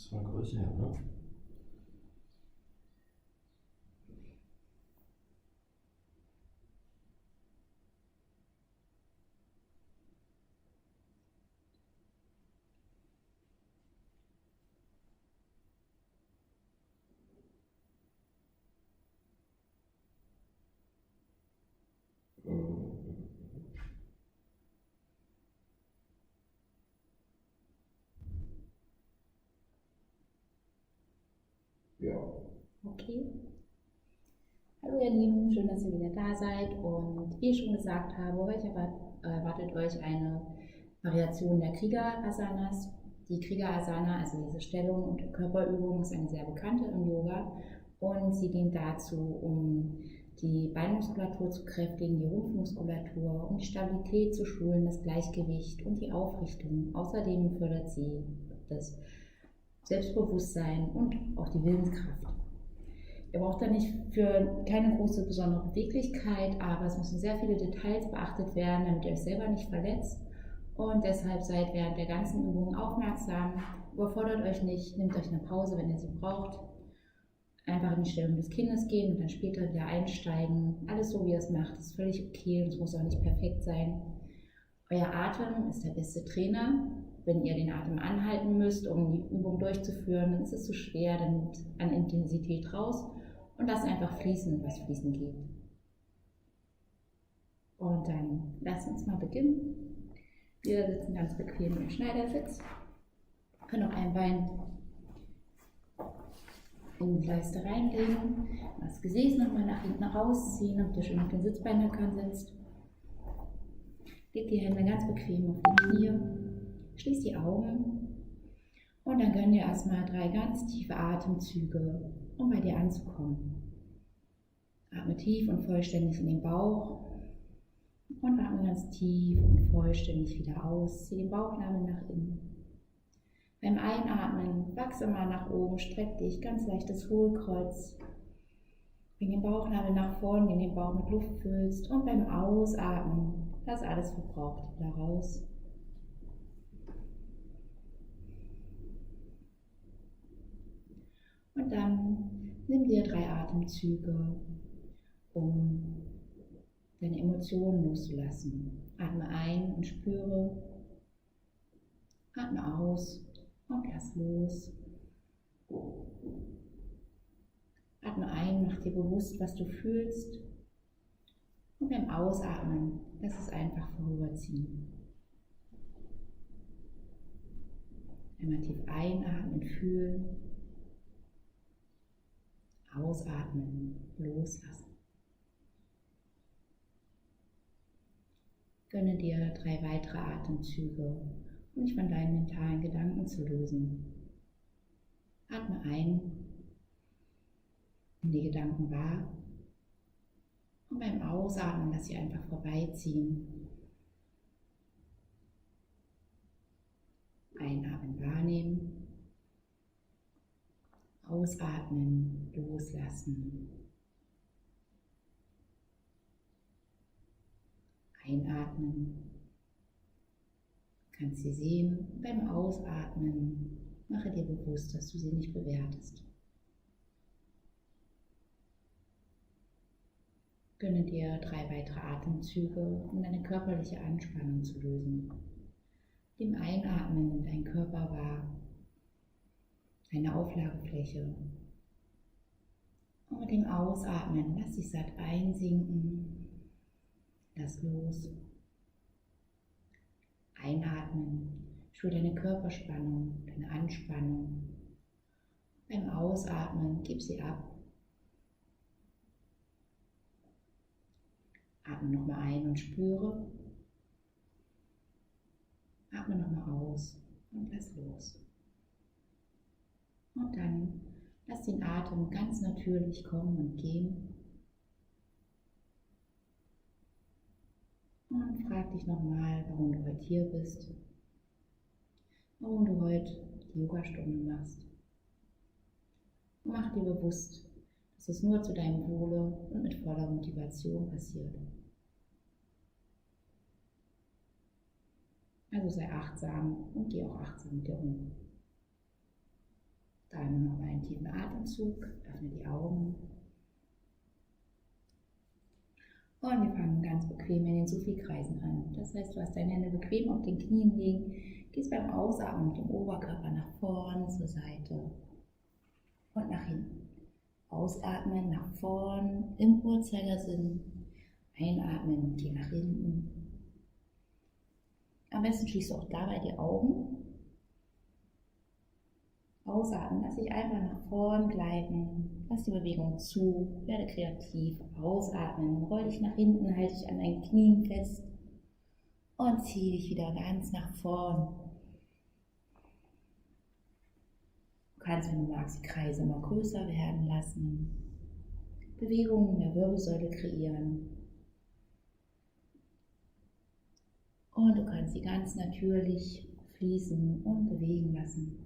ist von der Größe her, ne? Ja. Okay. Hallo ihr Lieben, schön, dass ihr wieder da seid und wie ich schon gesagt habe, heute erwartet euch eine Variation der Krieger-Asanas. Die Krieger-Asana, also diese Stellung und Körperübung, ist eine sehr bekannte im Yoga und sie dient dazu, um die Beinmuskulatur zu kräftigen, die Rumpfmuskulatur, um die Stabilität zu schulen, das Gleichgewicht und die Aufrichtung. Außerdem fördert sie das Selbstbewusstsein und auch die Willenskraft. Ihr braucht da nicht für keine große besondere Beweglichkeit, aber es müssen sehr viele Details beachtet werden, damit ihr euch selber nicht verletzt. Und deshalb seid während der ganzen Übung aufmerksam, überfordert euch nicht, nehmt euch eine Pause, wenn ihr sie braucht. Einfach in die Stellung des Kindes gehen und dann später wieder einsteigen. Alles so, wie ihr es macht, ist völlig okay und es muss auch nicht perfekt sein. Euer Atem ist der beste Trainer. Wenn ihr den Atem anhalten müsst, um die Übung durchzuführen, dann ist es zu schwer, dann nimmt an Intensität raus und lasst einfach fließen, was fließen geht. Und dann lasst uns mal beginnen. Wir sitzen ganz bequem im Schneidersitz. Wir können auch ein Bein in die Leiste reinlegen, das Gesäß nochmal nach hinten rausziehen, damit ihr schön auf den Sitzbeinhöckern sitzt. Legt die Hände ganz bequem auf die Knie, schließt die Augen und dann gönn dir erstmal 3 ganz tiefe Atemzüge, um bei dir anzukommen. Atme tief und vollständig in den Bauch und atme ganz tief und vollständig wieder aus. Zieh den Bauchnabel nach innen. Beim Einatmen wachse mal nach oben, streck dich, ganz leichtes Hohlkreuz. Bring den Bauchnabel nach vorn, den Bauch mit Luft füllst und beim Ausatmen lass alles Verbrauchte wieder raus. Und dann nimm dir 3 Atemzüge, um deine Emotionen loszulassen. Atme ein und spüre, atme aus und lass los. Atme ein, mach dir bewusst, was du fühlst. Und beim Ausatmen, lass es einfach vorüberziehen. Einmal tief einatmen, fühlen. Ausatmen, loslassen. Gönne dir 3 weitere Atemzüge, um dich von deinen mentalen Gedanken zu lösen. Atme ein, nimm die Gedanken wahr und beim Ausatmen lass sie einfach vorbeiziehen. Einatmen, wahrnehmen. Ausatmen, loslassen. Einatmen, kannst sie sehen. Beim Ausatmen mache dir bewusst, dass du sie nicht bewertest. Gönne dir 3 weitere Atemzüge, um deine körperliche Anspannung zu lösen. Mit dem Einatmen nimm deinen Körper wahr, deine Auflagefläche. Und mit dem Ausatmen lass dich satt einsinken, lass los. Einatmen, spür deine Körperspannung, deine Anspannung. Beim Ausatmen gib sie ab. Atme nochmal ein und spüre. Atme nochmal aus und lass los. Und dann lass den Atem ganz natürlich kommen und gehen. Und frag dich nochmal, warum du heute hier bist. Warum du heute die Yogastunde machst. Und mach dir bewusst, dass es nur zu deinem Wohle und mit voller Motivation passiert. Also sei achtsam und geh auch achtsam mit dir um. Dann noch einen tiefen Atemzug, öffne die Augen. Und wir fangen ganz bequem in den Sufi-Kreisen an. Das heißt, du hast deine Hände bequem auf den Knien liegen, gehst beim Ausatmen mit dem Oberkörper nach vorn, zur Seite und nach hinten. Ausatmen, nach vorn, im Uhrzeigersinn. Einatmen, geh nach hinten. Am besten schließt du auch dabei die Augen. Ausatmen, lass dich einfach nach vorn gleiten, lass die Bewegung zu, werde kreativ, ausatmen, roll dich nach hinten, halte dich an deinen Knien fest und zieh dich wieder ganz nach vorn. Du kannst, wenn du magst, die Kreise immer größer werden lassen, Bewegungen in der Wirbelsäule kreieren und du kannst sie ganz natürlich fließen und bewegen lassen.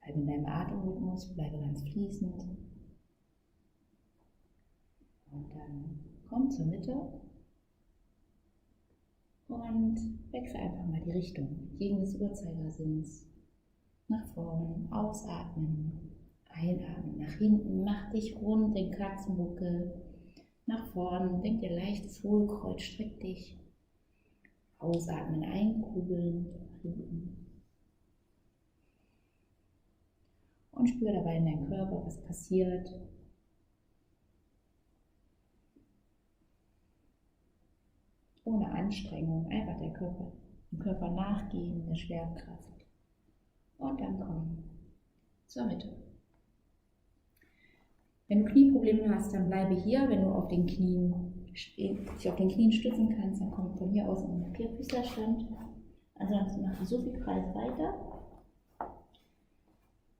Bleib in deinem Atemrhythmus, bleibe ganz fließend. Und dann komm zur Mitte und wechsle einfach mal die Richtung, entgegen des Uhrzeigersinns. Nach vorn, ausatmen, einatmen, nach hinten, mach dich rund, den Katzenbuckel. Nach vorn, denk dir leichtes Hohlkreuz, streck dich. Ausatmen, einkugeln, nach hinten. Und spür dabei in deinem Körper, was passiert. Ohne Anstrengung, einfach dem Körper nachgeben, der Schwerkraft. Und dann komm zur Mitte. Wenn du Knieprobleme hast, dann bleibe hier. Wenn du dich auf den Knien stützen kannst, dann komm von hier aus in den Vierfüßlerstand. Ansonsten mach die Sufi-Kreis weiter.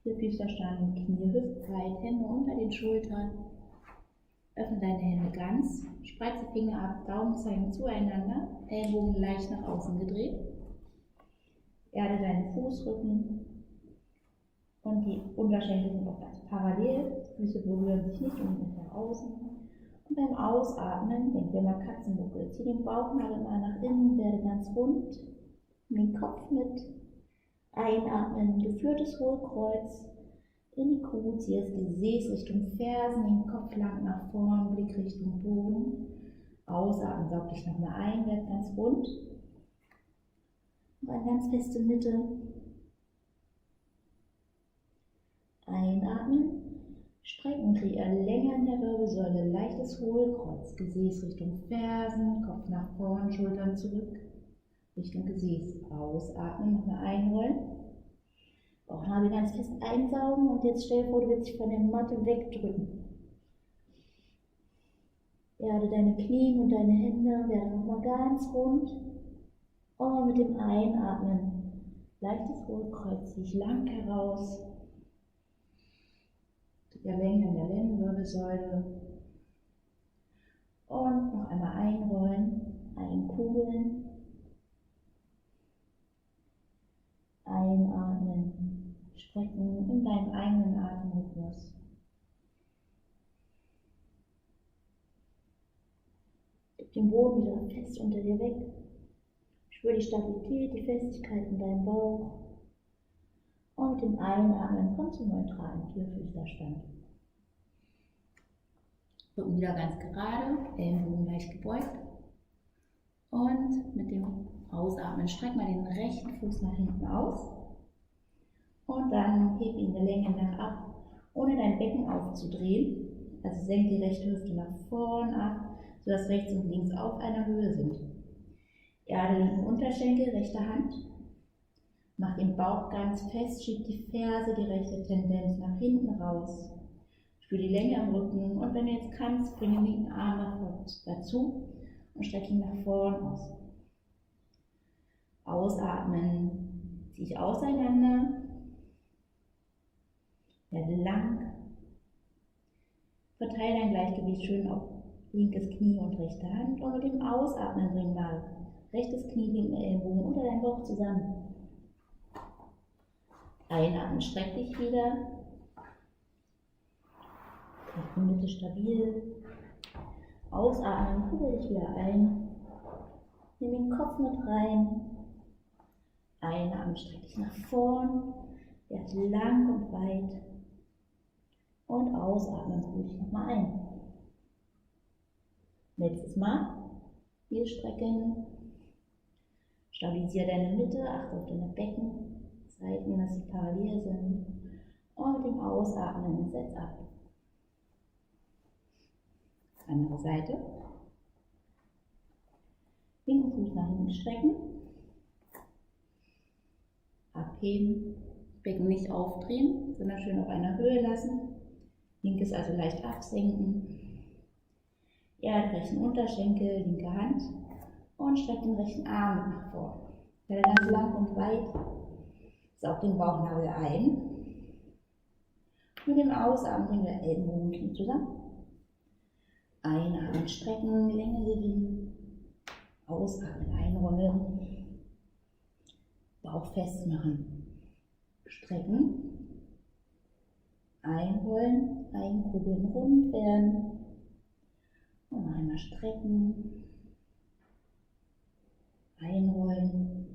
Vierfüßlerstand, Knie hüftbreit, Hände unter den Schultern. Öffne deine Hände ganz, spreize Finger ab, Daumen zeigen zueinander, Ellbogen leicht nach außen gedreht. Erde deinen Fußrücken und die Unterschenkel sind auch ganz parallel. Füße berühren sich nicht unbedingt nach außen. Und beim Ausatmen, denk dir mal Katzenbuckel, zieh den Bauchnabel mal nach innen, werde ganz rund, nimm den Kopf mit. Einatmen, geführtes Hohlkreuz in die Kuh, zieh das Gesäß Richtung Fersen, den Kopf lang nach vorn, Blick Richtung Boden. Ausatmen, saug dich nochmal ein, werd ganz rund. Noch eine ganz feste Mitte. Einatmen, strecken, kreier Länge in der Wirbelsäule, leichtes Hohlkreuz, Gesäß Richtung Fersen, Kopf nach vorn, Schultern zurück. Richtung Gesäß. Ausatmen, nochmal einrollen. Bauchnabel ganz fest einsaugen und jetzt stell dir vor, du willst dich von der Matte wegdrücken. Erde deine Knie und deine Hände, werde nochmal ganz rund. Und mit dem Einatmen, leichtes Hohlkreuz, zieh ich lang heraus. Der Länge in der Lendenwirbelsäule. Und noch einmal einrollen, einkugeln. Einatmen, strecken in deinem eigenen Atemrhythmus. Gib den Boden wieder fest unter dir weg. Spür die Stabilität, die Festigkeit in deinem Bauch. Und mit dem Einatmen komm zum neutralen Vierfüßlerstand. Rücken wieder ganz gerade, Ellenbogen leicht gebeugt. Und mit dem Ausatmen streck mal den rechten Fuß nach hinten aus. Und dann heb ihn der Länge nach ab, ohne dein Becken aufzudrehen. Also senk die rechte Hüfte nach vorn ab, sodass rechts und links auf einer Höhe sind. Erde linken Unterschenkel, rechte Hand. Mach den Bauch ganz fest, schieb die Ferse, die rechte Tendenz nach hinten raus. Spür die Länge am Rücken und wenn du jetzt kannst, bring den linken Arm dazu und streck ihn nach vorn aus. Ausatmen, zieh ich auseinander, werde lang. Verteile dein Gleichgewicht schön auf linkes Knie und rechte Hand und mit dem Ausatmen bring mal rechtes Knie, linken Ellenbogen unter deinem Bauch zusammen. Einatmen, streck dich wieder. Bleib in Mitte stabil. Ausatmen, kugel dich wieder ein. Nimm den Kopf mit rein. Einatmen, streck dich nach vorn, werd lang und weit. Und ausatmen, ruh dich nochmal ein. Letztes Mal. Hier strecken. Stabilisiere deine Mitte, achte auf deine Beckenseiten, dass sie parallel sind. Und mit dem Ausatmen setz ab. Andere Seite. Linken Fuß nach hinten strecken. Abheben. Becken nicht aufdrehen, sondern schön auf einer Höhe lassen. Linkes also leicht absenken. Erde rechten Unterschenkel, linke Hand. Und streck den rechten Arm nach vorne. Werde ganz lang und weit. Saug den Bauchnabel ein. Mit dem Ausatmen bringen wir Ellenbogen und Knie zusammen. Einatmen, strecken, Länge gewinnen. Ausatmen, einrollen. Bauch festmachen. Strecken. Einrollen, einkugeln, rund werden. Und einmal strecken. Einrollen.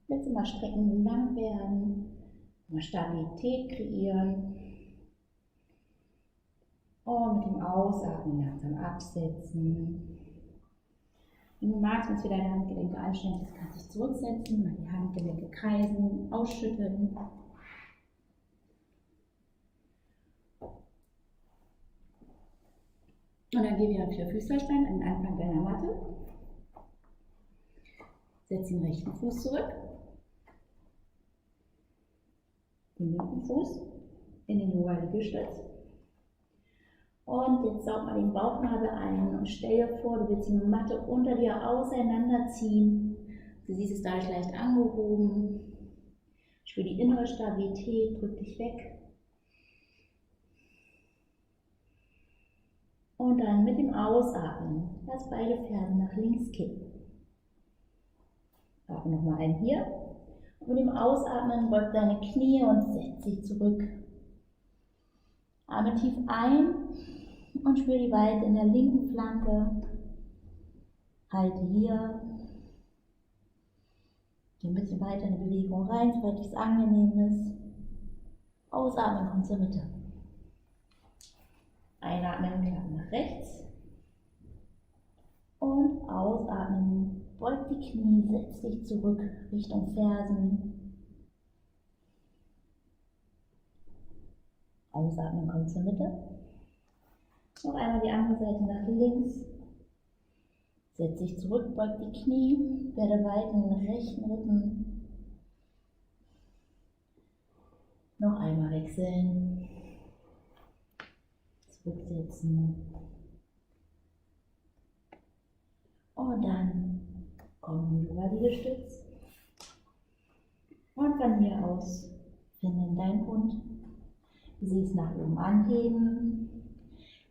Letztes Mal strecken, lang werden. Mal Stabilität kreieren. Und mit dem Ausatmen langsam absetzen. Wenn du magst, wenn du deine Handgelenke anstrengst, kannst du dich zurücksetzen, mal die Handgelenke kreisen, ausschütteln. Und dann geh wieder für Füßlerstand an den Anfang deiner Matte. Setz den rechten Fuß zurück. Den linken Fuß in den Yoga-Liegestütz. Und jetzt saug mal den Bauchnabel ein und stell dir vor, du willst die Matte unter dir auseinanderziehen. Du siehst es dadurch leicht angehoben. Spür die innere Stabilität, drück dich weg. Und dann mit dem Ausatmen, lass beide Fersen nach links kippen. Atme nochmal ein hier. Und mit dem Ausatmen beug deine Knie und setz dich zurück. Atme tief ein und spür die Weite in der linken Flanke. Halte hier. Geh ein bisschen weiter in die Bewegung rein, soweit es angenehm ist. Ausatmen, komm zur Mitte. Einatmen, klappen nach rechts. Und ausatmen, beug die Knie, setz dich zurück Richtung Fersen. Ausatmen, komm zur Mitte. Noch einmal die andere Seite nach links. Setz dich zurück, beug die Knie, werde weit in den rechten Rücken. Noch einmal wechseln. Zurücksetzen. Und dann komm in den Yoga-Liegestütz. Und von hier aus finde deinen Hund. Du siehst nach oben anheben.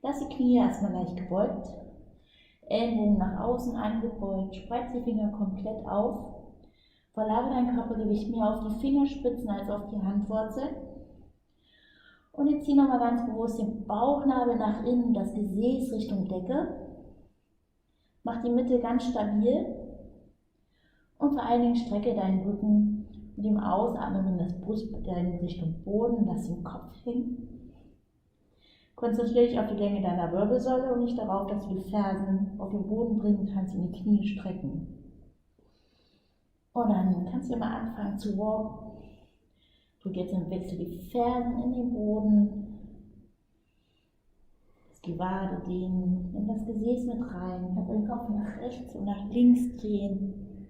Lass die Knie erstmal leicht gebeugt. Ellenbogen nach außen angebeugt. Spreiz die Finger komplett auf. Verlagere dein Körpergewicht mehr auf die Fingerspitzen als auf die Handwurzel. Und jetzt zieh nochmal ganz bewusst den Bauchnabel nach innen, das Gesäß Richtung Decke. Mach die Mitte ganz stabil. Und vor allen Dingen strecke deinen Rücken mit dem Ausatmen in das Brustbein Richtung Boden. Lass den Kopf hängen. Konzentriere dich auf die Länge deiner Wirbelsäule und nicht darauf, dass du die Fersen auf den Boden bringen kannst und die Knie strecken. Und dann kannst du mal anfangen zu walken. Drück jetzt im Wechsel die Fersen in den Boden. Die Wade dehnen, nimm das Gesäß mit rein, kannst den Kopf nach rechts und nach links drehen.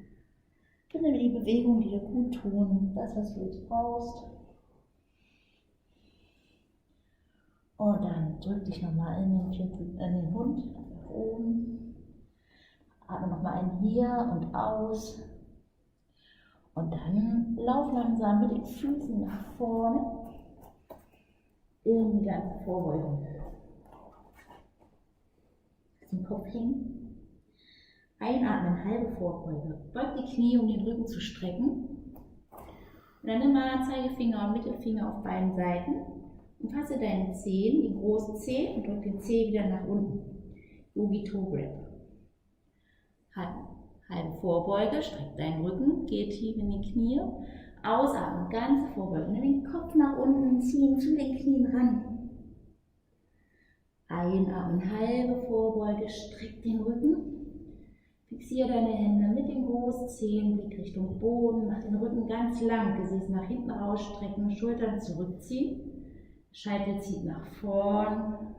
Finde die Bewegungen, die dir gut tun, das, was du jetzt brauchst. Und dann drück dich nochmal in den Hund nach oben. Atme nochmal ein hier und aus. Und dann lauf langsam mit den Füßen nach vorne in die ganze Vorbeugung. Den Kopf hängen. Einatmen, halbe Vorbeuge. Beug die Knie, um den Rücken zu strecken. Und dann nimm mal Zeigefinger und Mittelfinger auf beiden Seiten und fasse deine Zehen, die großen Zehen, und drück den Zeh wieder nach unten. Yogi Toe Grip. Halbe Vorbeuge, streck deinen Rücken, geh tief in die Knie. Ausatmen, ganze Vorbeuge. Nimm den Kopf nach unten, ziehen zu den Knien ran. Einatmen, halbe Vorbeuge, streck den Rücken. Fixiere deine Hände mit den Großzehen, Blick Richtung Boden, mach den Rücken ganz lang, Gesäß nach hinten rausstrecken, Schultern zurückziehen, Scheitel zieht nach vorn.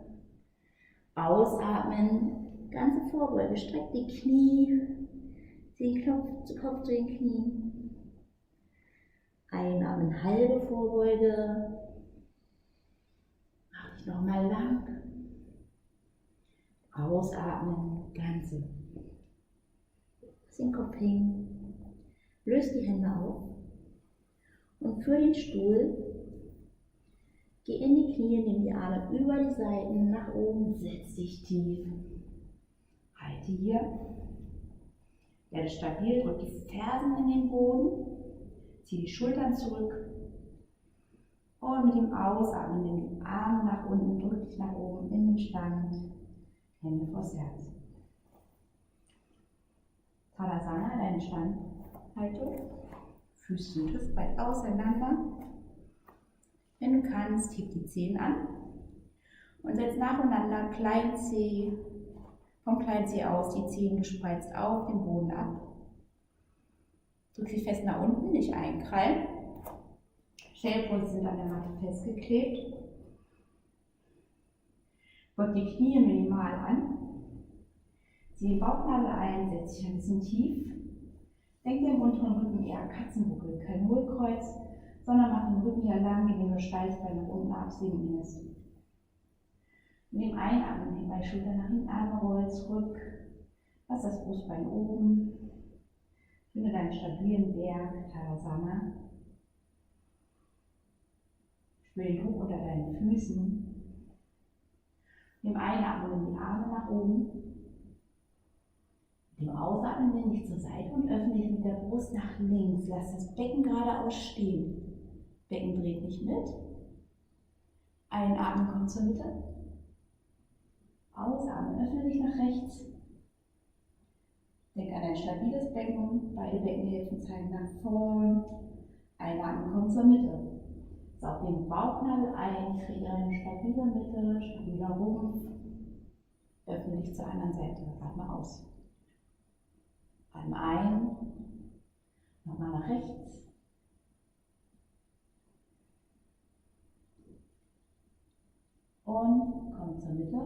Ausatmen, ganze Vorbeuge, streck die Knie, zieh den Kopf zu den Knien. Einatmen, halbe Vorbeuge, mach dich nochmal lang. Ausatmen, ganze. Lass den Kopf hängen, löse die Hände auf und für den Stuhl geh in die Knie, nimm die Arme über die Seiten nach oben, setz dich tief. Halte hier. Werde stabil, drück die Fersen in den Boden, zieh die Schultern zurück und mit dem Ausatmen nimm die Arme nach unten, drück dich nach oben in den Stand, Hände vors Herz. Tadasana, deine Standhaltung, Füße hüftbreit auseinander. Wenn du kannst, heb die Zehen an und setz nacheinander Kleinzeh, vom Kleinzeh aus die Zehen gespreizt auf den Boden ab. Drück sie fest nach unten, nicht einkrallen. Schellpolster sind an der Matte festgeklebt. Beug die Knie minimal an. Zieh den Bauchnabel ein, setz dich ein bisschen tief. Denk dir im unteren Rücken eher Katzenbuckel, kein Hohlkreuz, sondern mach den Rücken hier lang, indem du Steißbein nach unten absinken lässt. Mit dem Einatmen, den Bein Schulter nach hinten, Arme rollen zurück. Lass das Brustbein oben. Finde deinen stabilen Berg, Tadasana. Spür den Druck unter deinen Füßen. Mit dem Einatmen die Arme nach oben. Mit dem Ausatmen wende dich zur Seite und öffne dich mit der Brust nach links. Lass das Becken geradeaus stehen. Becken dreht nicht mit. Einatmen, komm zur Mitte. Ausatmen, öffne dich nach rechts. Denk an ein stabiles Becken. Beide Beckenhälften zeigen nach vorn. Einatmen, komm zur Mitte. Saug den Bauchnabel ein, kriege eine stabile Mitte, stabiler Rumpf. Öffne dich zur anderen Seite. Atme aus. Atme ein. Nochmal nach rechts. Und komm zur Mitte.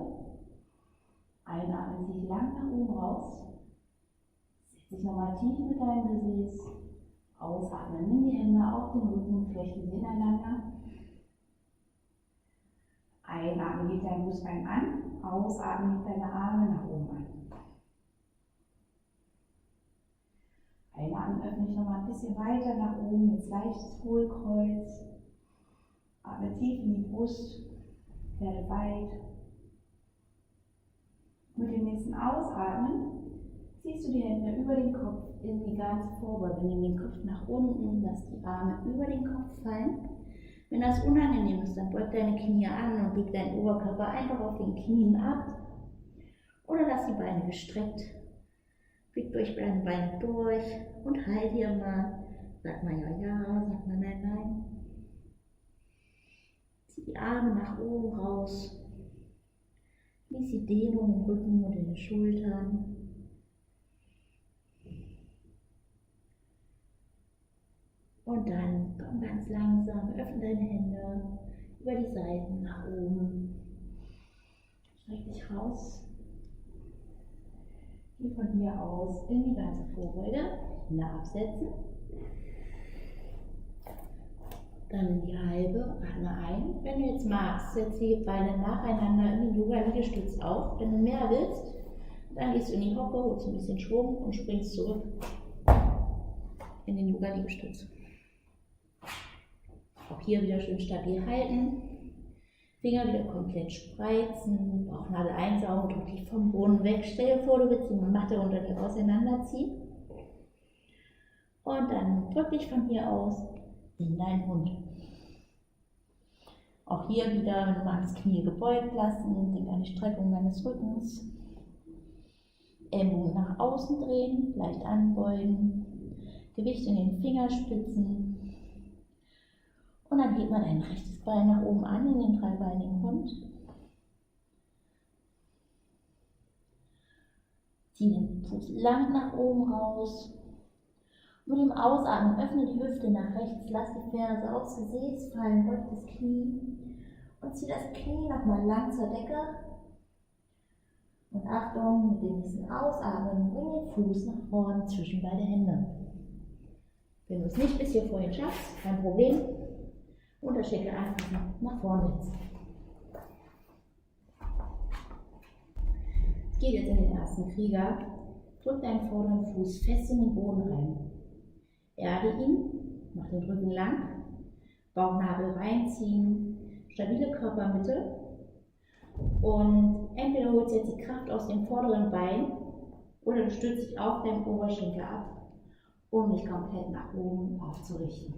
Einatmen, zieh dich lang nach oben raus. Setz dich nochmal tief mit deinem Gesäß. Ausatmen, nimm die Hände auf den Rücken, flechten sie ineinander. Einatmen, leg dein Brustbein an. Ausatmen, leg deine Arme nach oben an. Einatmen, öffne dich nochmal ein bisschen weiter nach oben, jetzt leichtes Hohlkreuz. Atme tief in die Brust. Werde weit. Mit dem nächsten Ausatmen ziehst du die Hände über den Kopf in die ganze Vorbeuge. Nimm den Kopf nach unten, lass die Arme über den Kopf fallen. Wenn das unangenehm ist, dann beug deine Knie an und leg deinen Oberkörper einfach auf den Knien ab. Oder lass die Beine gestreckt. Blick durch deine Beine durch und halt hier mal. Sag mal ja, ja, sag mal nein, nein. Zieh die Arme nach oben raus. Lies die Dehnung im Rücken und in den Schultern. Und dann komm ganz langsam, öffne deine Hände über die Seiten nach oben. Streck dich raus. Geh von hier aus in die ganze Vorbeuge. Hände absetzen. Dann in die halbe, atme ein. Wenn du jetzt magst, setz die Beine nacheinander in den Yoga-Liegestütz auf. Wenn du mehr willst, dann gehst du in die Hocke, holst ein bisschen Schwung und springst zurück in den Yoga-Liegestütz. Auch hier wieder schön stabil halten. Finger wieder komplett spreizen, Bauchnabel einsaugen, drück dich vom Boden weg. Stell dir vor, du willst die Matte unter dir auseinanderziehen. Und dann drück dich von hier aus in deinen Hund. Auch hier wieder, wenn du magst, Knie gebeugt lassen, denk an die Streckung deines Rückens. Ellbogen nach außen drehen, leicht anbeugen, Gewicht in den Fingerspitzen. Und dann hebt man ein rechtes Bein nach oben an in den dreibeinigen Hund. Zieh den Fuß lang nach oben raus. Mit dem Ausatmen öffne die Hüfte nach rechts, lass die Ferse aufs Gesäß fallen, beug das Knie und zieh das Knie nochmal lang zur Decke. Und Achtung, mit dem nächsten Ausatmen, bring den Fuß nach vorne zwischen beide Hände. Wenn du es nicht bis hier vorhin schaffst, kein Problem. Unterschenkel einfach nach vorne setzen. Es geht jetzt in den ersten Krieger. Drück deinen vorderen Fuß fest in den Boden rein. Erde ihn, mach den Rücken lang, Bauchnabel reinziehen, stabile Körpermitte. Und entweder holst du jetzt die Kraft aus dem vorderen Bein oder du stützt dich auf deinen Oberschenkel ab, um dich komplett nach oben aufzurichten.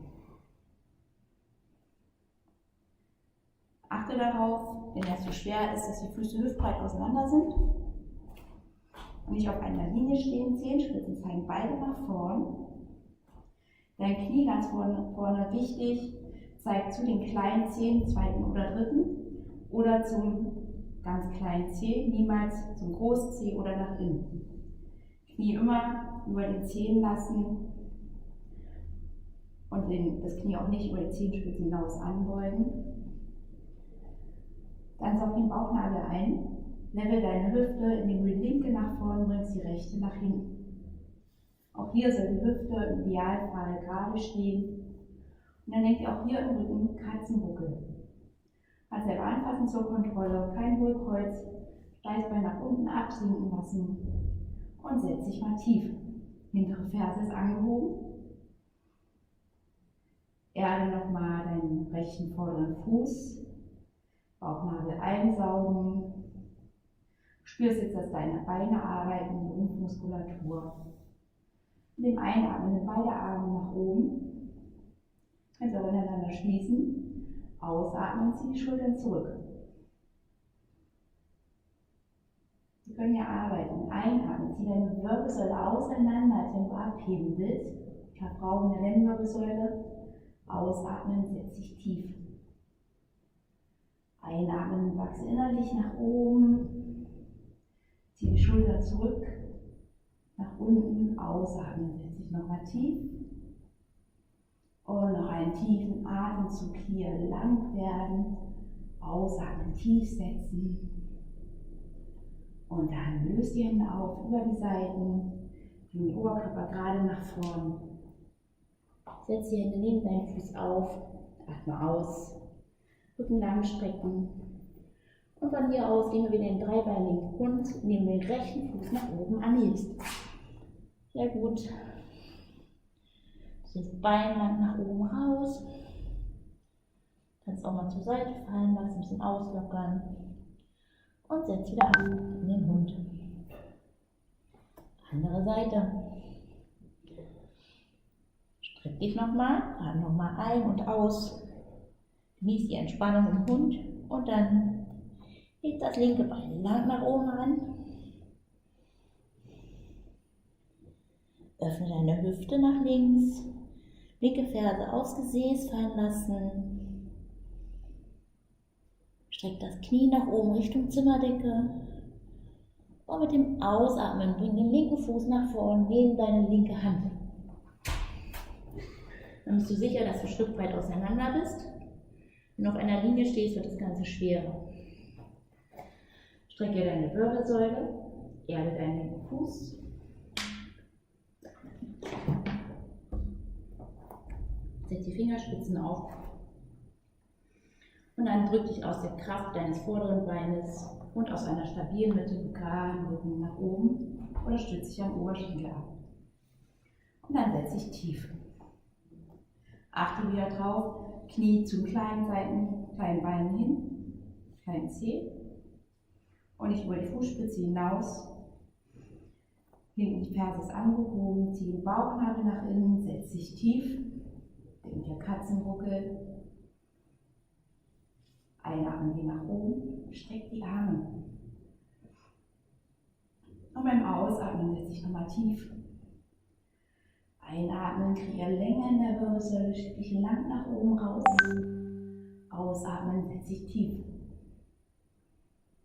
Achte darauf, wenn es zu schwer ist, dass die Füße hüftbreit auseinander sind und nicht auf einer Linie stehen. Zehenspitzen zeigen beide nach vorn. Dein Knie ganz vorne wichtig, zeigt zu den kleinen Zehen, zweiten oder dritten, oder zum ganz kleinen Zeh, niemals zum Großzeh oder nach innen. Knie immer über den Zehen lassen und das Knie auch nicht über die Zehenspitzen hinaus anbeugen. Dann saug den Bauchnabel ein, level deine Hüfte, indem du die linke nach vorne bringst, die rechte nach hinten. Auch hier soll die Hüfte im Idealfall gerade stehen. Und dann denkt ihr auch hier im Rücken Katzenbuckel. Kannst selber anfassen zur Kontrolle, kein Hohlkreuz, Steißbein nach unten absinken lassen und setz dich mal tief. Hintere Ferse ist angehoben. Erde nochmal deinen rechten vorderen Fuß, Bauchnabel einsaugen. Spürst jetzt, dass deine Beine arbeiten, die Rumpfmuskulatur. Mit dem Einatmen nimm beide Arme nach oben. Kannst auch ineinander schließen. Ausatmen, zieh die Schultern zurück. Wir können ja arbeiten. Einatmen, zieh deine Wirbelsäule auseinander, als wenn du abheben willst. Verbrauchen der Lendenwirbelsäule. Ausatmen, setz dich tief. Einatmen, wachse innerlich nach oben. Zieh die Schulter zurück. Nach unten, ausatmen, setz dich nochmal tief. Und noch einen tiefen Atemzug hier, lang werden. Ausatmen, tief setzen. Und dann löst die Hände auf über die Seiten. Bring den Oberkörper gerade nach vorn. Setz die Hände neben deinen Fuß auf. Atme aus. Rücken lang strecken. Und von hier aus gehen wir wieder in den dreibeinigen Hund, indem du den rechten Fuß nach oben anhebst. Sehr gut. Das Bein lang nach oben raus. Kannst auch mal zur Seite fallen lassen, ein bisschen auslockern. Und setz wieder an in den Hund. Andere Seite. Streck dich nochmal, atme nochmal ein und aus. Genieß die Entspannung im Hund und dann heb das linke Bein lang nach oben an. Öffne deine Hüfte nach links. Linke Ferse aufs Gesäß fallen lassen. Streck das Knie nach oben Richtung Zimmerdecke. Und mit dem Ausatmen bring den linken Fuß nach vorn neben deine linke Hand. Dann bist du sicher, dass du ein Stück weit auseinander bist. Wenn du auf einer Linie stehst, wird das Ganze schwerer. Strecke deine Wirbelsäule, erde deinen linken Fuß. Setz die Fingerspitzen auf. Und dann drück dich aus der Kraft deines vorderen Beines und aus einer stabilen Mitte geraden Rücken nach oben oder stütze dich am Oberschenkel ab. Und dann setz dich tief. Achte wieder drauf, Knie zu kleinen Seiten, kleinen Beinen hin, kleinen Zeh. Und nicht über die Fußspitze hinaus. Hinten die Ferse ist angehoben, zieh den Bauchnabel nach innen, setz dich tief. Denk der Katzenbuckel. Einatmen, geh nach oben, streck die Arme. Und beim Ausatmen setze ich nochmal tief. Einatmen, Krieger Länge in der Wirbelsäule, schiebe ich lang nach oben raus. Ausatmen, setze ich tief.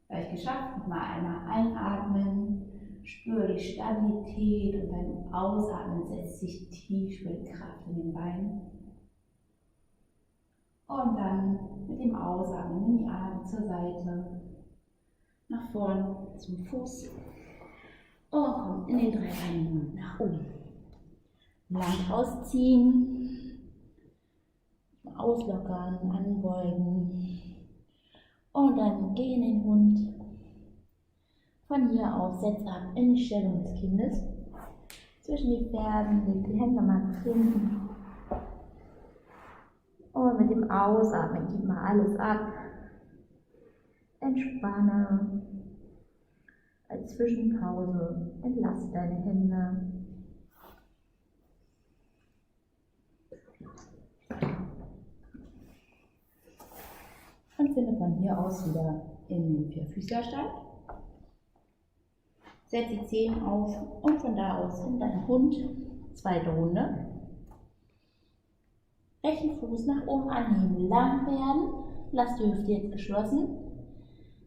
Gleich geschafft, nochmal einmal einatmen, spüre die Stabilität und beim Ausatmen setzt sich tief, spüre die Kraft in den Beinen. Und dann mit dem Ausatmen in die Arme zur Seite, nach vorn zum Fuß und kommt in den Dreibeinigen nach oben. Lang ausziehen, auslockern, anbeugen und dann geh in den Hund. Von hier aus setz ab in die Stellung des Kindes. Zwischen die Fersen, leg die Hände mal nach hinten. Und mit dem Ausatmen gib mal alles ab. Entspanne. Als Zwischenpause entlasse deine Hände. Und finde von hier aus wieder in den Vierfüßlerstand. Setz die Zehen auf und von da aus in deinen Hund. Zweite Runde. Rechten Fuß nach oben anheben, lang werden. Lass die Hüfte jetzt geschlossen.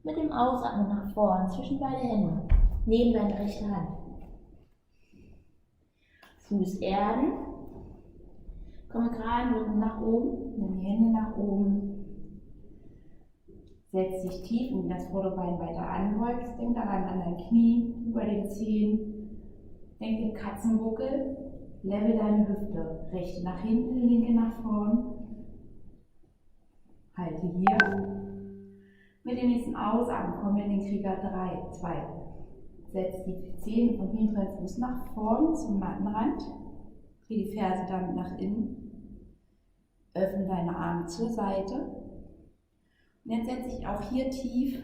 Mit dem Ausatmen nach vorn zwischen beide Hände. Neben deine rechte Hand. Fuß erden. Komme gerade Rücken nach oben. Nimm die Hände nach oben. Setz dich tief und das Vorderbein weiter anbeugst. Denk daran an dein Knie, über den Zehen. Denk den Katzenbuckel. Level deine Hüfte. Rechte nach hinten, linke nach vorn. Halte hier. Mit dem nächsten Ausatmen kommen wir in den Krieger 3, 2. Setz die Zehen vom hinteren Fuß nach vorn zum Mattenrand. Dreh die Ferse damit nach innen. Öffne deine Arme zur Seite. Und jetzt setze ich auch hier tief.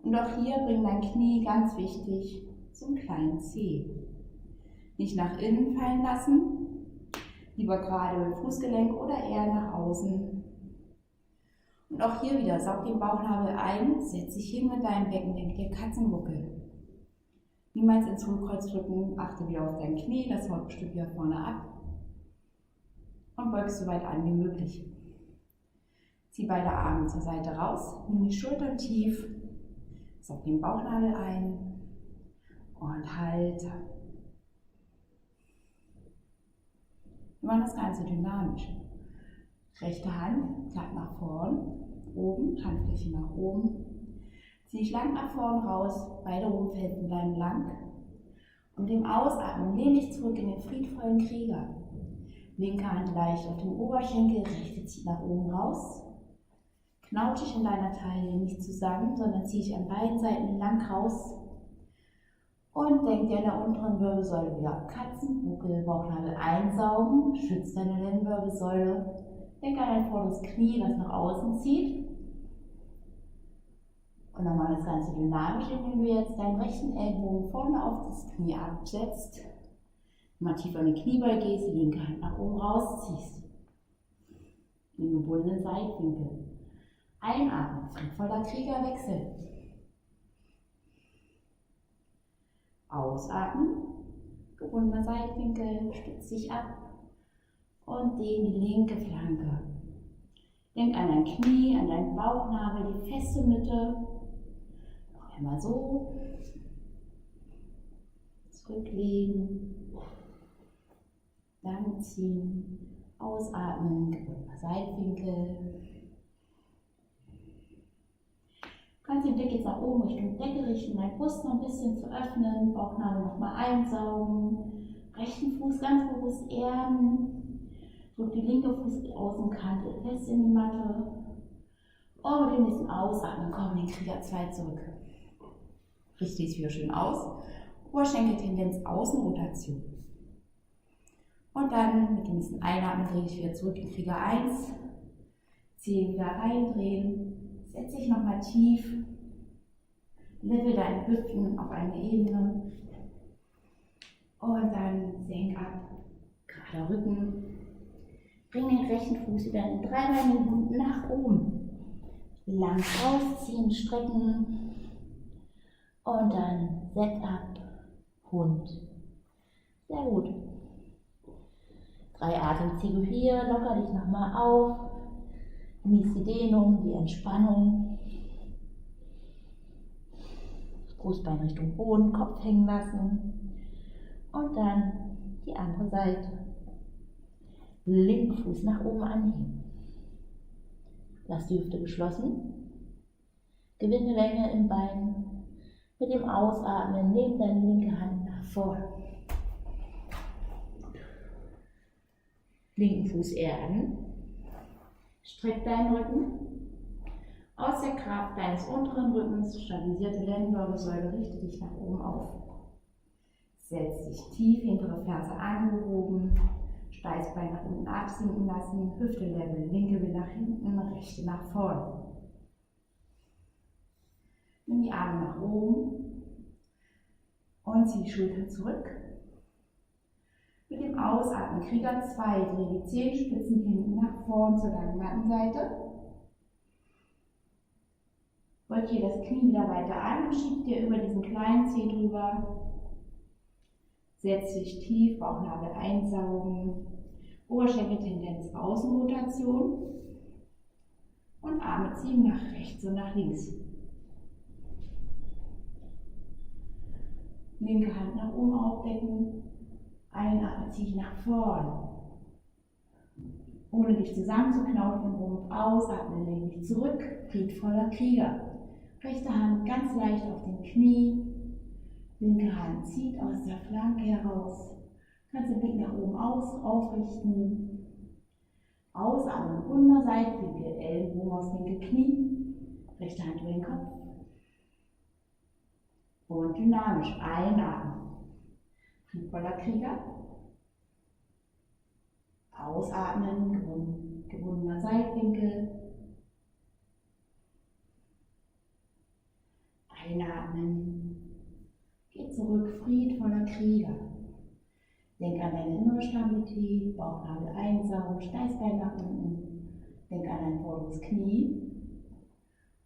Und auch hier bring dein Knie, ganz wichtig, zum kleinen Zeh. Nicht nach innen fallen lassen, lieber gerade mit dem Fußgelenk oder eher nach außen. Und auch hier wieder, saug den Bauchnabel ein, setz dich hin mit deinem Becken, denk dir Katzenbuckel. Niemals ins Hohlkreuz drücken, achte wieder auf dein Knie, das Hautstück hier vorne ab. Und beugst so weit an wie möglich. Zieh beide Arme zur Seite raus, nimm die Schultern tief, saug den Bauchnabel ein und halte. Wir machen das Ganze dynamisch. Rechte Hand klappt nach vorn, oben, Handfläche nach oben. Zieh dich lang nach vorn raus, beide Rumpfhälften bleiben lang. Und dem Ausatmen lehn dich zurück in den friedvollen Krieger. Linke Hand leicht auf den Oberschenkel, rechte zieht nach oben raus. Knautsch dich in deiner Taille nicht zusammen, sondern zieh dich an beiden Seiten lang raus. Und denk dir in der unteren Wirbelsäule wieder Katzenbuckel, Bauchnabel einsaugen, schützt deine Lendenwirbelsäule. Denk an dein vorderes Knie, das nach außen zieht. Und dann mal das Ganze dynamisch, indem du jetzt deinen rechten Ellbogen vorne auf das Knie absetzt. Mal tiefer in die Kniebeuge gehst, die linke Hand nach oben rausziehst. In den gebundenen Seitwinkel. Einatmen, friedvoller Kriegerwechsel. Ausatmen, gebundener Seitwinkel, stütz dich ab und dehn die linke Flanke. Denk an dein Knie, an deinen Bauchnabel, die feste Mitte. Noch einmal so. Zurücklegen. Lang ziehen. Ausatmen, gebundener Seitwinkel. Du kannst den Blick jetzt nach oben Richtung Decke richten, deine Brust noch ein bisschen zu öffnen, Bauchnabel nochmal einsaugen, rechten Fuß ganz bewusst erden, drück die linke Fußaußenkante fest in die Matte und mit dem nächsten Ausatmen kommen in den Krieger 2 zurück. Richte dich wieder schön aus, Oberschenkeltendenz Außenrotation. Und dann mit dem nächsten Einatmen drehe ich wieder zurück in Krieger 1, Zehen wieder reindrehen. Setz dich nochmal tief, level deine Hüften auf eine Ebene und dann senk ab, gerader Rücken. Bring den rechten Fuß wieder in den dreibeinigen Hund nach oben. Lang rausziehen, strecken und dann Setup, Hund. Sehr gut. 3 Atemzüge hier, locker dich nochmal auf. Genieß die Dehnung, die Entspannung. Brustbein Richtung Boden, Kopf hängen lassen. Und dann die andere Seite. Linken Fuß nach oben anheben. Lass die Hüfte geschlossen. Gewinne Länge im Bein. Mit dem Ausatmen nimm deine linke Hand nach vorn. Linken Fuß erden. Streck deinen Rücken. Aus der Kraft deines unteren Rückens, stabilisierte Lendenwirbelsäule, richte dich nach oben auf. Setz dich tief, hintere Ferse angehoben, Steißbein nach unten absinken lassen, Hüfte level, linke will nach hinten, rechte nach vorn. Nimm die Arme nach oben und zieh die Schultern zurück. Mit dem Ausatmen Krieger 2, dreh die Zehenspitzen hinten nach vorn zur langen Mattenseite. Beug hier das Knie wieder weiter an und schieb dir über diesen kleinen Zeh drüber. Setz dich tief, Bauchnabel einsaugen, Oberschenkeltendenz Außenrotation und Arme ziehen nach rechts und nach links. Linke Hand nach oben aufdecken, einatmen, zieh ich nach vorn. Ohne dich zusammenzuknaufen im Rumpf, ausatmen, lehn dich zurück, friedvoller Krieger. Rechte Hand ganz leicht auf den Knie, linke Hand zieht aus der Flanke heraus. Kannst den Blick nach oben aufrichten. Ausatmen, runder Seitwinkel, Ellenbogen aufs linke Knie, rechte Hand über den Kopf. Und dynamisch einatmen. Friedvoller Krieger. Ausatmen, gewundener Seitwinkel. Einatmen. Geh zurück, friedvoller Krieger. Denk an deine innere Stabilität, Bauchnabel einsaugen, Steißbein nach unten. Denk an dein vorderes Knie.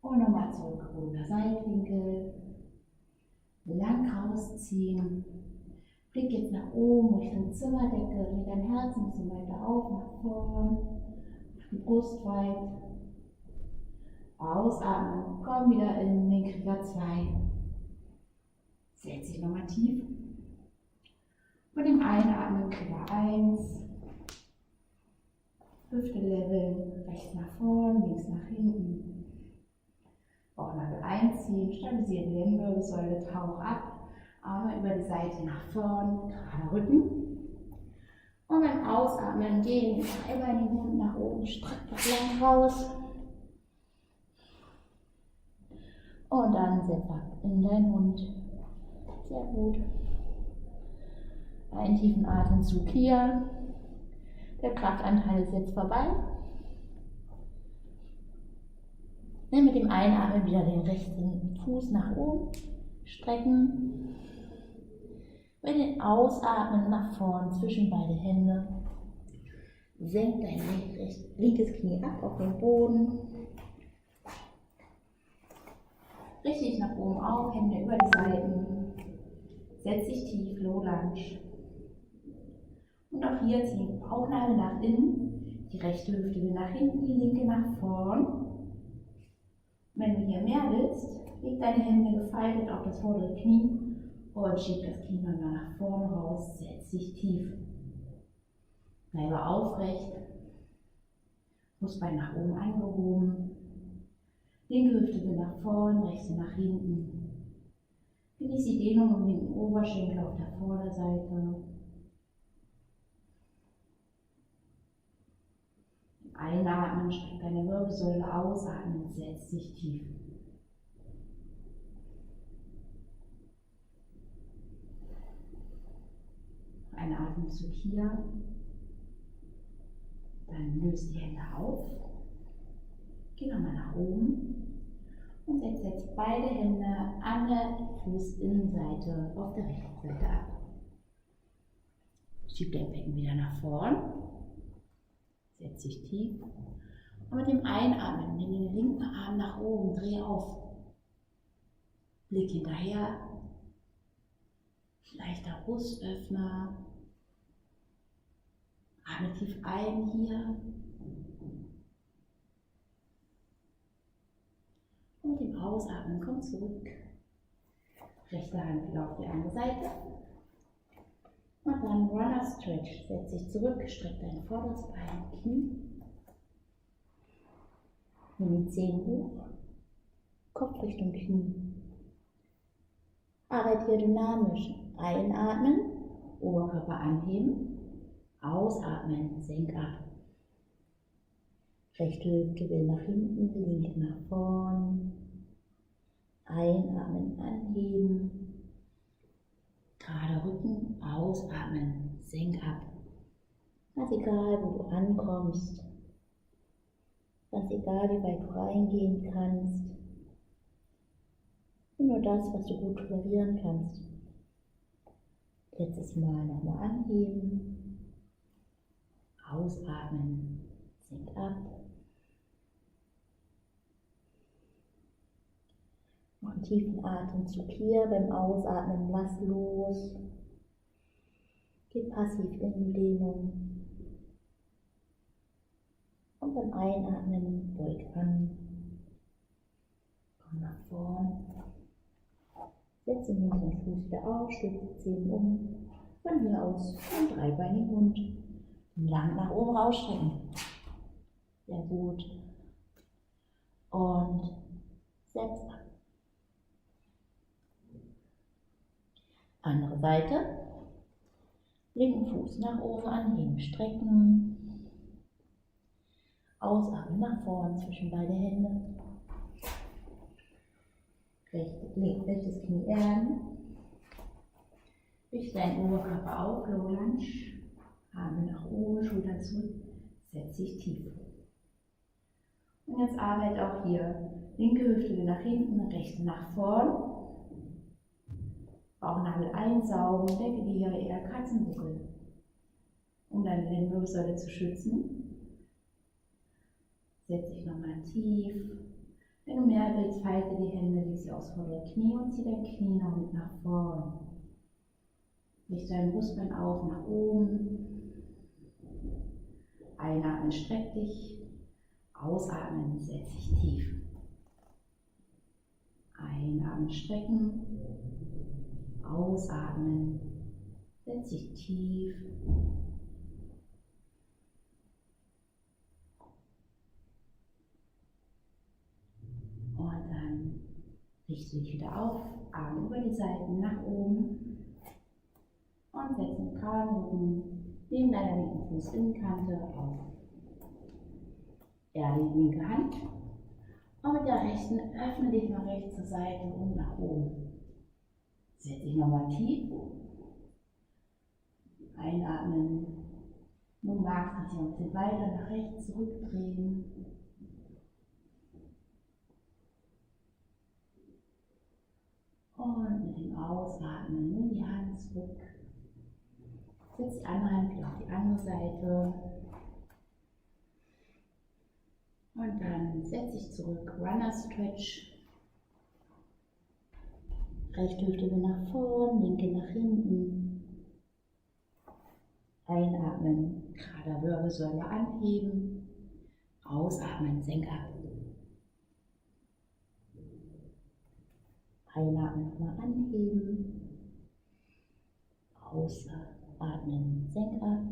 Und nochmal zurück, gewundener Seitwinkel. Lang rausziehen. Blick jetzt nach oben Richtung Zimmerdecke. Dreh dein Herz ein bisschen weiter auf, nach vorn. Mach die Brust weit. Ausatmen. Komm wieder in den Krieger 2. Setz dich nochmal tief. Und im Einatmen Krieger 1. Hüfte leveln. Rechts nach vorn, links nach hinten. Bauchnabel einziehen, stabilisieren die Lendenwirbelsäule, tauch ab, Arme über die Seite nach vorn, gerader Rücken. Und beim Ausatmen gehen den dreibeinigen Hund nach oben, streck das lang raus. Und dann setz ab in deinen Hund. Sehr gut. Einen tiefen Atemzug hier. Der Kraftanteil ist jetzt vorbei. Nimm mit dem Einatmen wieder den rechten Fuß nach oben, strecken. Mit dem Ausatmen nach vorn zwischen beide Hände. Senk dein linkes Knie ab auf den Boden. Richte dich nach oben auf, Hände über die Seiten. Setz dich tief, Low Lunge. Und auch hier ziehen Bauchnabel nach innen. Die rechte Hüfte will nach hinten, die linke nach vorn. Wenn du hier mehr willst, leg deine Hände gefaltet auf das vordere Knie und schieb das Knie mal nach vorne raus, setz dich tief. Bleibe aufrecht, Brustbein nach oben angehoben, linke Hüfte will nach vorne, rechte nach hinten. Genieß die Dehnung im linken Oberschenkel auf der Vorderseite. Einatmen, streck deine Wirbelsäule, ausatmen, setz dich tief. Ein Atemzug hier. Dann löst die Hände auf. Geh nochmal nach oben und setz jetzt beide Hände an der Fußinnenseite auf der rechten Seite ab. Schieb dein Becken wieder nach vorn. Setz dich tief und mit dem Einatmen nimm den linken Arm nach oben, dreh auf. Blick hinterher, Leichter Brustöffner. Atme tief ein hier. Und mit dem Ausatmen komm zurück. Rechte Hand wieder auf die andere Seite. Und dann Runner Stretch. Setz dich zurück, streck dein vorderes Bein, Knie. Nimm die Zehen hoch. Kopf Richtung Knie. Arbeite hier dynamisch. Einatmen, Oberkörper anheben. Ausatmen, senk ab. Rechte Hüfte will nach hinten, linke nach vorn. Einatmen, anheben. Gerade Rücken, ausatmen, senk ab. Ganz egal, wo du ankommst. Ganz egal, wie weit du reingehen kannst. Nur das, was du gut tolerieren kannst. Letztes Mal nochmal anheben. Ausatmen, senk ab. Noch einen tiefen Atemzug hier. Beim Ausatmen lass los. Geh passiv in die Dehnung. Und beim Einatmen beug an. Komm nach vorn. Setze den hinteren Fuß wieder auf, stülp die Zehen um. Von hier aus einen dreibeinigen Hund. Lang nach oben rausstrecken. Sehr gut. Und setz ab. Andere Seite. Linken Fuß nach oben anheben, strecken. Ausatmen nach vorn zwischen beide Hände. Rechtes Knie erden. Richte deinen Oberkörper auf, Low Lunge. Arme nach oben, Schultern zurück. Setz dich tief. Und jetzt arbeite auch hier. Linke Hüfte will nach hinten, rechte nach vorn. Bauchnabel einsaugen, decke dir hier eher Katzenbuckel, um deine Lendenwirbelsäule zu schützen. Setz dich nochmal tief. Wenn du mehr willst, falte die Hände, leg sie aufs vordere Knie und zieh dein Knie noch mit nach vorn. Richte dein Brustbein auf nach oben. Einatmen, streck dich. Ausatmen, setz dich tief. Einatmen, strecken. Ausatmen, setz dich tief. Und dann richte dich wieder auf, Arme über die Seiten nach oben und setz den geraden Rücken neben deiner linken Fußinnenkante auf. Erde die linke Hand und mit der rechten öffne dich nach rechts zur Seite und nach oben. Setz dich nochmal tief. Einatmen. Nun magst du dich ein bisschen weiter nach rechts zurückdrehen. Und mit dem Ausatmen nimm die Hand zurück. Setz die andere Hand wieder auf die andere Seite. Und dann setz dich zurück. Runner Stretch. Rechte Hüfte will nach vorn, linke nach hinten. Einatmen, gerader Wirbelsäule anheben. Ausatmen, senk ab. Einatmen, nochmal anheben. Ausatmen, senk ab.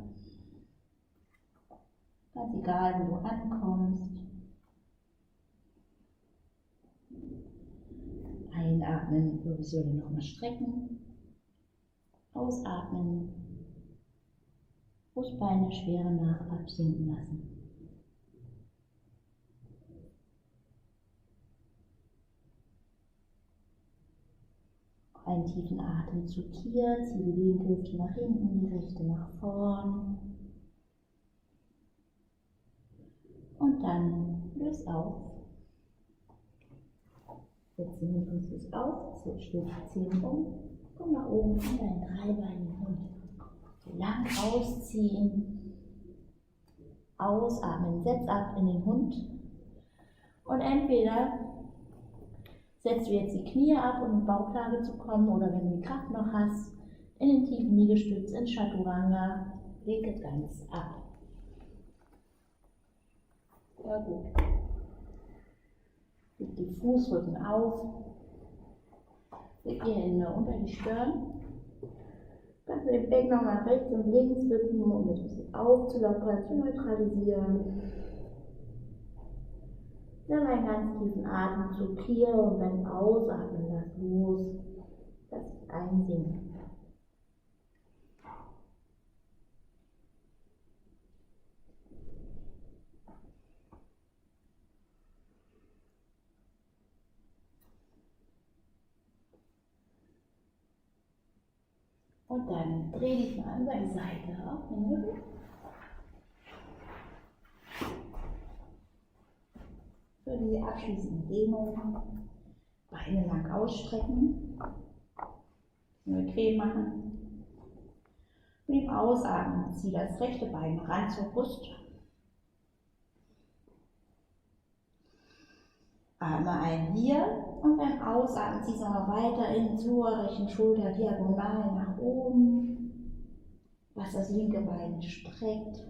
Ganz egal, wo du ankommst. Einatmen, Wirbelsäule nochmal strecken. Ausatmen. Brustbeine schwer nach absinken lassen. Einen tiefen Atemzug hier. Zieh die linke Hüfte nach hinten, die rechte nach vorn. Und dann löse auf. Setz den linken Fuß auf, stülp die Zehen um, komm nach oben in deinen dreibeinigen Hund. Lang ausziehen, ausatmen, setz ab in den Hund. Und entweder setzt du jetzt die Knie ab, um in Bauchlage zu kommen, oder wenn du die Kraft noch hast, in den tiefen Liegestütz, in Chaturanga, lege ganz ab. Sehr gut. Leg die Fußrücken auf, leg die Hände unter die Stirn. Kannst du den Becken noch nach rechts und links wippen, um das ein bisschen aufzulockern, zu neutralisieren. Nimm einen ganz tiefen Atemzug hier und beim Ausatmen lass los, lass dich einsinken. Und dann dreh dich mal über die Seite auf den Rücken. Für die abschließende Dehnung Beine lang ausstrecken, bequem machen. Mit dem Ausatmen zieh das rechte Bein ran zur Brust. Atme ein hier und beim Ausatmen zieh es nochmal weiter in zur rechten Schulter diagonal nach oben. Lass das linke Bein streckt.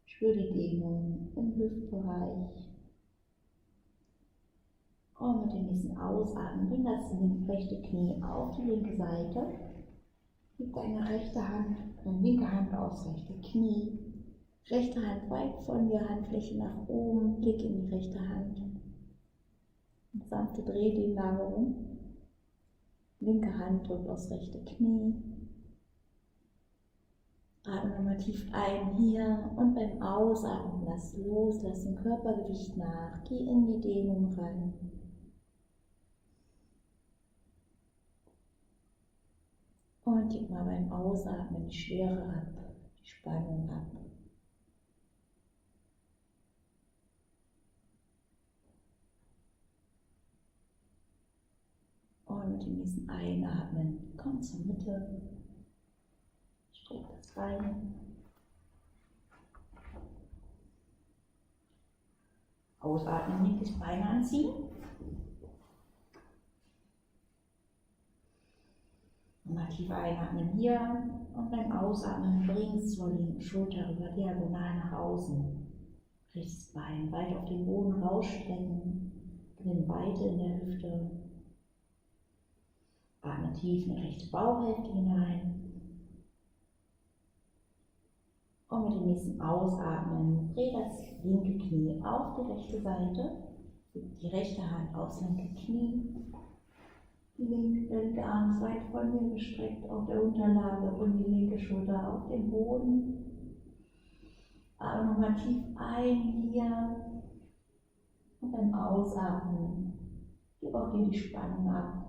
Spür die Dehnung im Hüftbereich. Und mit dem nächsten Ausatmen bring das rechte Knie auf die linke Seite. Gib deine linke Hand aufs rechte Knie. Rechte Hand weit von der Handfläche nach oben, Blick in die rechte Hand. Und sanfte Drehdehnung. Linke Hand drückt aufs rechte Knie. Atme nochmal tief ein hier und beim Ausatmen lass los, lass dem Körpergewicht nach, geh in die Dehnung rein. Und gib mal beim Ausatmen die Schwere ab, die Spannung ab. Und mit dem nächsten Einatmen komm zur Mitte. Streck das Bein. Ausatmen, linkes Bein anziehen. Mal tief einatmen hier und beim Ausatmen bring es zur linken Schulter rüber, diagonal nach außen. Rechtes Bein weit auf den Boden rausstrecken, bring Weite in der Hüfte. Atme tief in die rechte Bauchhälfte hinein. Und mit dem nächsten Ausatmen dreh das linke Knie auf die rechte Seite. Gib die rechte Hand aufs linke Knie. Der linke Arm ist weit von mir gestreckt auf der Unterlage und die linke Schulter auf dem Boden. Atme nochmal tief ein hier. Und beim Ausatmen gib auch hier die Spannung ab.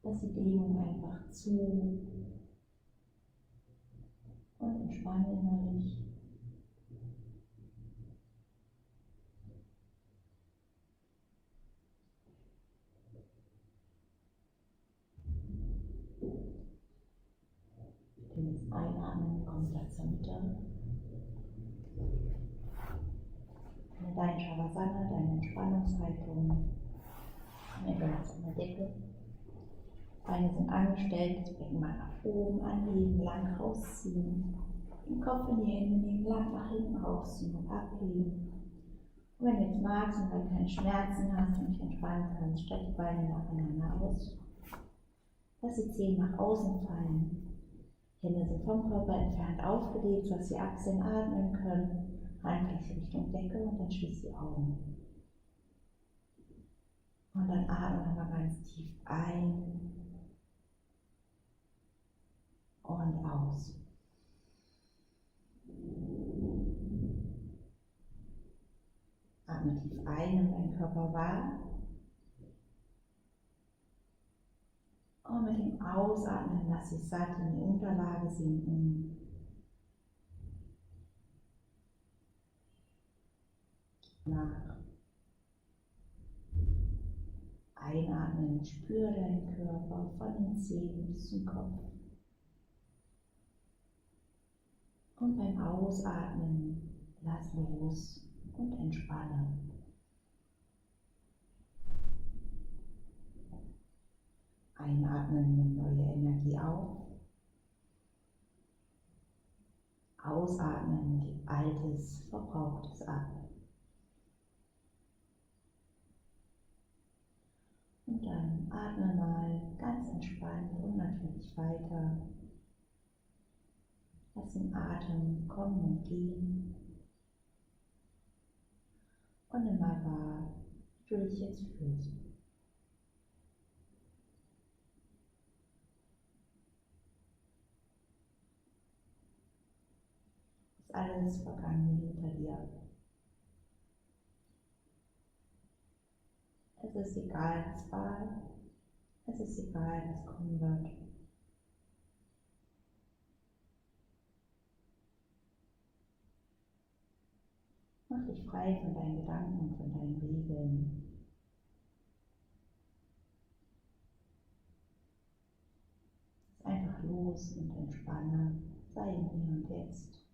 Lass die Dehnung einfach zu und entspanne innerlich. Jetzt einatmen, komm wieder zur Mitte. Dein Shavasana, deine Entspannungshaltung. Entweder an der Decke. Beine sind angestellt, das Becken mal nach oben anheben, lang rausziehen. Den Kopf in die Hände nehmen, lang nach hinten rausziehen und abheben. Und wenn du jetzt magst und weil du keine Schmerzen hast und dich entspannen kannst, streck die Beine nacheinander aus. Lass die Zehen nach außen fallen. Hände sind vom Körper entfernt aufgelegt, sodass die Achseln atmen können. Handfläche Richtung Decke und dann schließ die Augen. Und dann atme nochmal ganz tief ein und aus. Atme tief ein, nimm deinen Körper wahr. Und mit dem Ausatmen lass dich satt in die Unterlage sinken. Nach. Einatmen, spüre deinen Körper von den Zehen bis zum Kopf. Und beim Ausatmen Lass los und entspanne. Einatmen, nimm neue Energie auf. Ausatmen, gib altes, verbrauchtes ab. Und dann atme mal ganz entspannt und natürlich weiter. Lass den Atem kommen und gehen. Und nimm mal wahr, wie du dich jetzt fühlst. Ist alles Vergangene hinter dir. Es ist egal, was war. Es ist egal, was kommen wird. Mach dich frei von deinen Gedanken und von deinen Regeln. Lass einfach los und entspanne. Sei im Hier und Jetzt.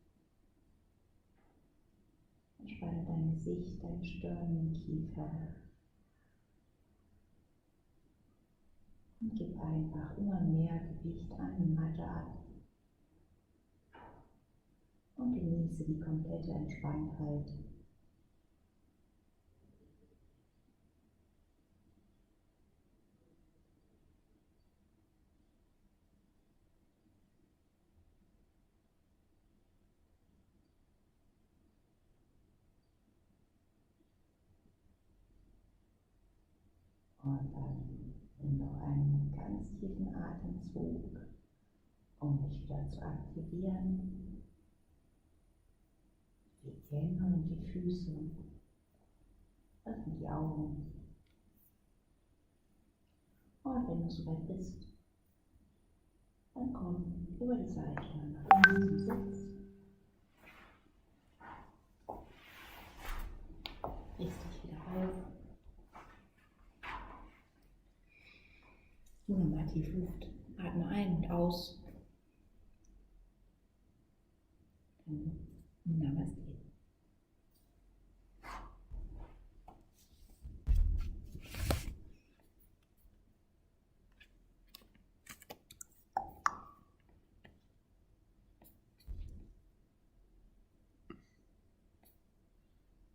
Entspanne dein Gesicht, deine Stirn, den Kiefer. Und gib einfach immer mehr Gewicht an die Matte ab. Und genieße die komplette Entspanntheit. Und dann nimm noch einen ganz tiefen Atemzug, um dich wieder zu aktivieren. Die Hände und die Füße. Öffne die Augen. Und wenn du soweit bist, dann komm über die Seite nach unten zum Sitz. Richte dich wieder auf. Nimm mal tief Luft. Atme ein und aus. Dann Namaste.